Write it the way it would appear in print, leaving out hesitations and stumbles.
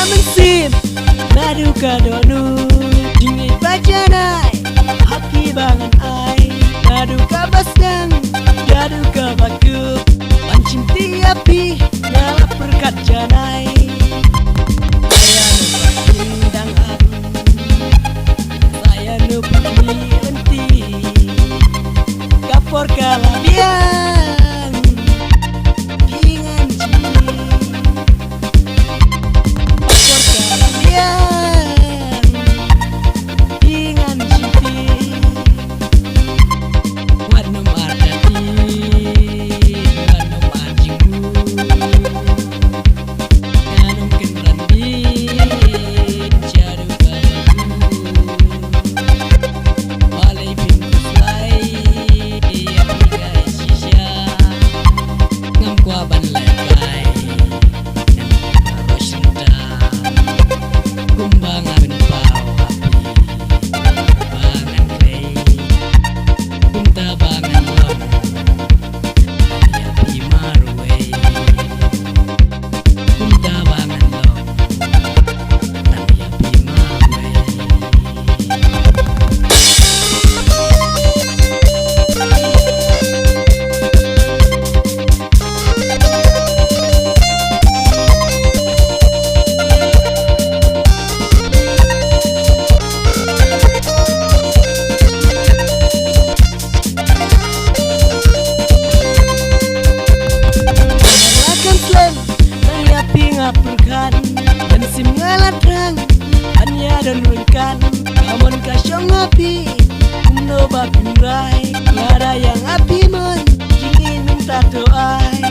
mensin nadu kadonu dingi bajanai haki bangan ai nadu kabasang nadu kabaku pancing tiapi nyala perkat janai saya nupak indang aru saya nupak enti kapor kalabian ingan jini kapor kalabian ingan jini wanu mardati wanu majibu nganum kenrandi jadu babaku walay pintuslay aplikay sisya ngam kwa banlagay ng rosinda kumbangan pao api bangan clay kuntabangan long api marway kuntabangan long api marway. Malakan slam Naya pinga purkan Dan sim ngaladrang Hanya dan rengkan Kamon kasyong api Kumno bapin rai Ngada yang api mon Jingin minta doai